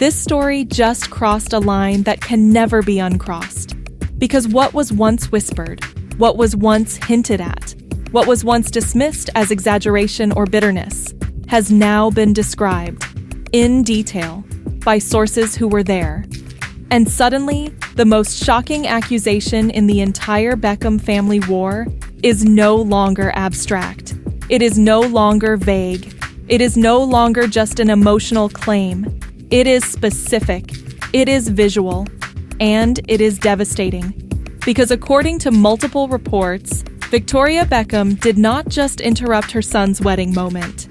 This story just crossed a line that can never be uncrossed. Because what was once whispered, what was once hinted at, what was once dismissed as exaggeration or bitterness, has now been described, in detail, by sources who were there. And suddenly, the most shocking accusation in the entire Beckham family war is no longer abstract. It is no longer vague. It is no longer just an emotional claim. It is specific. It is visual. And it is devastating. Because according to multiple reports, Victoria Beckham did not just interrupt her son's wedding moment.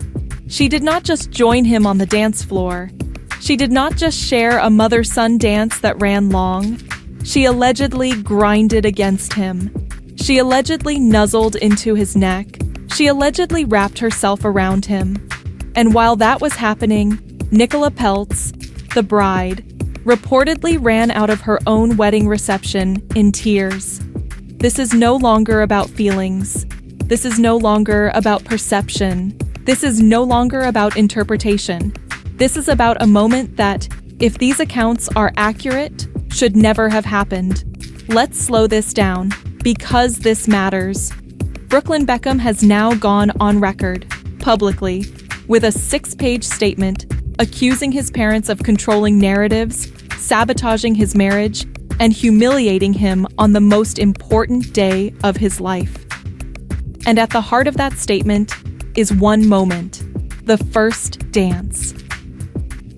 She did not just join him on the dance floor. She did not just share a mother-son dance that ran long. She allegedly grinded against him. She allegedly nuzzled into his neck. She allegedly wrapped herself around him. And while that was happening, Nicola Peltz, the bride, reportedly ran out of her own wedding reception in tears. This is no longer about feelings. This is no longer about perception. This is no longer about interpretation. This is about a moment that, if these accounts are accurate, should never have happened. Let's slow this down, because this matters. Brooklyn Beckham has now gone on record, publicly, with a 6-page statement accusing his parents of controlling narratives, sabotaging his marriage, and humiliating him on the most important day of his life. And at the heart of that statement is one moment, the first dance.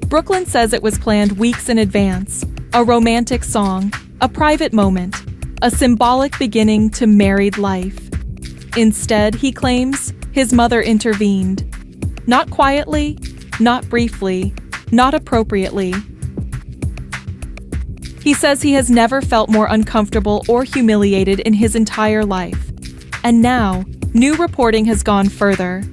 Brooklyn says it was planned weeks in advance, a romantic song, a private moment, a symbolic beginning to married life. Instead, he claims, his mother intervened. Not quietly, not briefly, not appropriately. He says he has never felt more uncomfortable or humiliated in his entire life. And now, new reporting has gone further.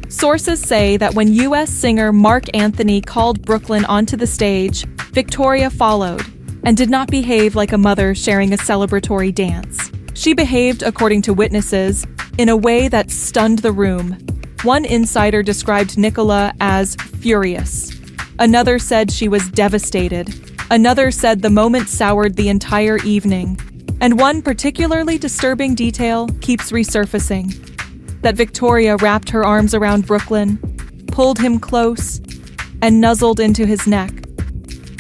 Sources say that when U.S. singer Mark Anthony called Brooklyn onto the stage, Victoria followed, and did not behave like a mother sharing a celebratory dance. She behaved, according to witnesses, in a way that stunned the room. One insider described Nicola as furious. Another said she was devastated. Another said the moment soured the entire evening. And one particularly disturbing detail keeps resurfacing. That Victoria wrapped her arms around Brooklyn, pulled him close, and nuzzled into his neck.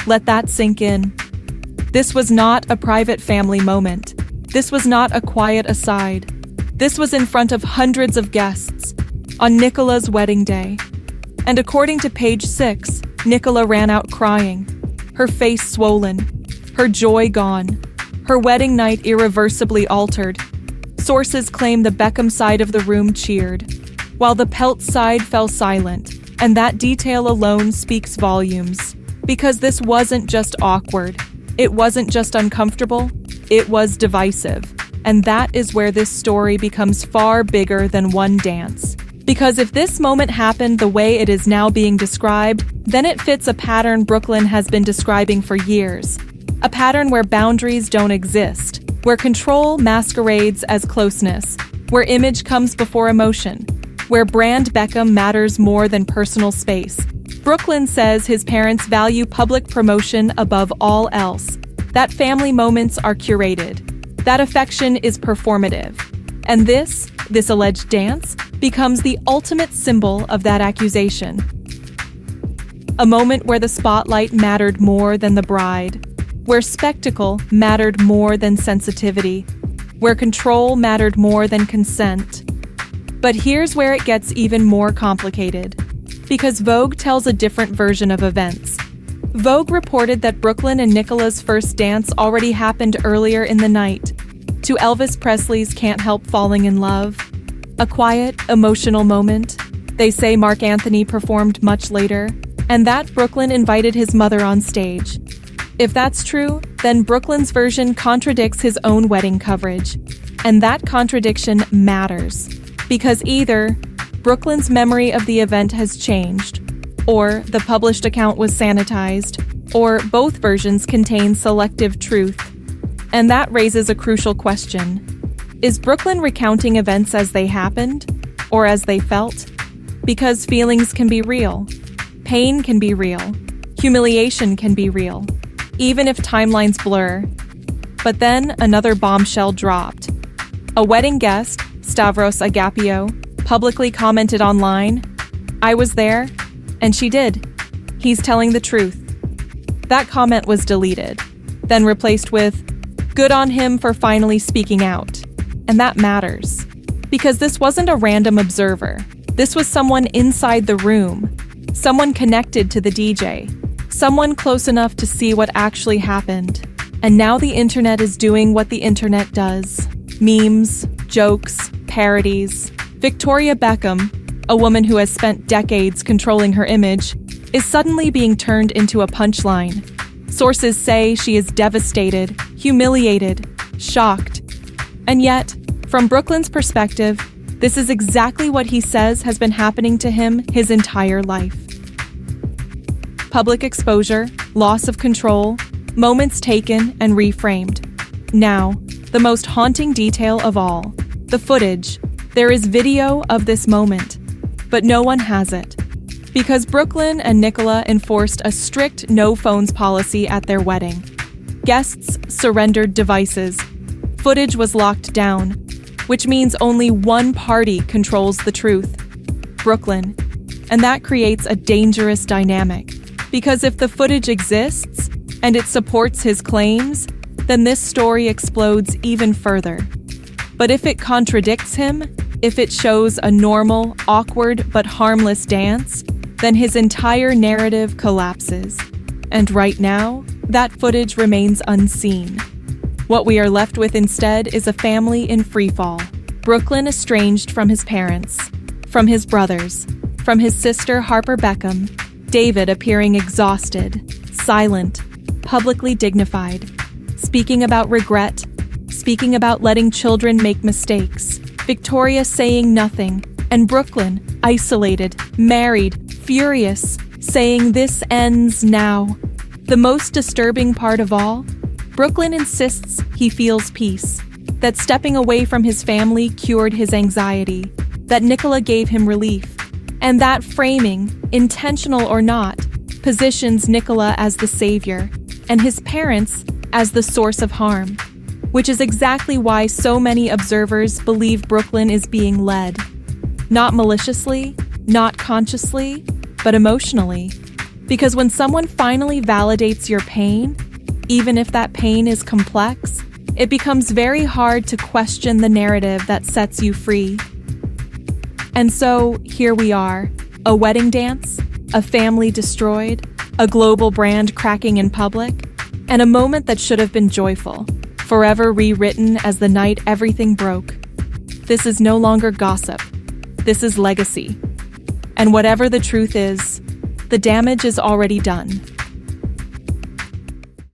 Let that sink in. This was not a private family moment. This was not a quiet aside. This was in front of hundreds of guests, on Nicola's wedding day. And according to page 6, Nicola ran out crying, her face swollen, her joy gone, her wedding night irreversibly altered. Sources claim the Beckham side of the room cheered, while the Peltz side fell silent, and that detail alone speaks volumes. Because this wasn't just awkward, it wasn't just uncomfortable, it was divisive. And that is where this story becomes far bigger than one dance. Because if this moment happened the way it is now being described, then it fits a pattern Brooklyn has been describing for years. A pattern where boundaries don't exist, where control masquerades as closeness, where image comes before emotion, where brand Beckham matters more than personal space. Brooklyn says his parents value public promotion above all else, that family moments are curated, that affection is performative. And this alleged dance, becomes the ultimate symbol of that accusation. A moment where the spotlight mattered more than the bride, where spectacle mattered more than sensitivity, where control mattered more than consent. But here's where it gets even more complicated, because Vogue tells a different version of events. Vogue reported that Brooklyn and Nicola's first dance already happened earlier in the night, to Elvis Presley's Can't Help Falling in Love. A quiet, emotional moment. They say Mark Anthony performed much later, and that Brooklyn invited his mother on stage. If that's true, then Brooklyn's version contradicts his own wedding coverage. And that contradiction matters, because either Brooklyn's memory of the event has changed, or the published account was sanitized, or both versions contain selective truth. And that raises a crucial question. Is Brooklyn recounting events as they happened, or as they felt? Because feelings can be real. Pain can be real. Humiliation can be real, even if timelines blur. But then another bombshell dropped. A wedding guest, Stavros Agapio, publicly commented online, "I was there, and she did. He's telling the truth." That comment was deleted, then replaced with, "Good on him for finally speaking out." And that matters, because this wasn't a random observer. This was someone inside the room, someone connected to the DJ, someone close enough to see what actually happened. And now the internet is doing what the internet does. Memes, jokes, parodies. Victoria Beckham, a woman who has spent decades controlling her image, is suddenly being turned into a punchline. Sources say she is devastated, humiliated, shocked. And yet, from Brooklyn's perspective, this is exactly what he says has been happening to him his entire life. Public exposure, loss of control, moments taken and reframed. Now, the most haunting detail of all, the footage. There is video of this moment, but no one has it. Because Brooklyn and Nicola enforced a strict no-phones policy at their wedding. Guests surrendered devices. Footage was locked down, which means only one party controls the truth, Brooklyn. And that creates a dangerous dynamic. Because if the footage exists, and it supports his claims, then this story explodes even further. But if it contradicts him, if it shows a normal, awkward, but harmless dance, then his entire narrative collapses. And right now, that footage remains unseen. What we are left with instead is a family in freefall. Brooklyn estranged from his parents, from his brothers, from his sister Harper Beckham, David appearing exhausted, silent, publicly dignified, speaking about regret, speaking about letting children make mistakes, Victoria saying nothing, and Brooklyn, isolated, married, furious, saying this ends now. The most disturbing part of all, Brooklyn insists he feels peace, that stepping away from his family cured his anxiety, that Nicola gave him relief, and that framing, intentional or not, positions Nicola as the savior and his parents as the source of harm, which is exactly why so many observers believe Brooklyn is being led. Not maliciously, not consciously, but emotionally. Because when someone finally validates your pain, even if that pain is complex, it becomes very hard to question the narrative that sets you free. And so, here we are, a wedding dance, a family destroyed, a global brand cracking in public, and a moment that should have been joyful, forever rewritten as the night everything broke. This is no longer gossip. This is legacy. And whatever the truth is, the damage is already done.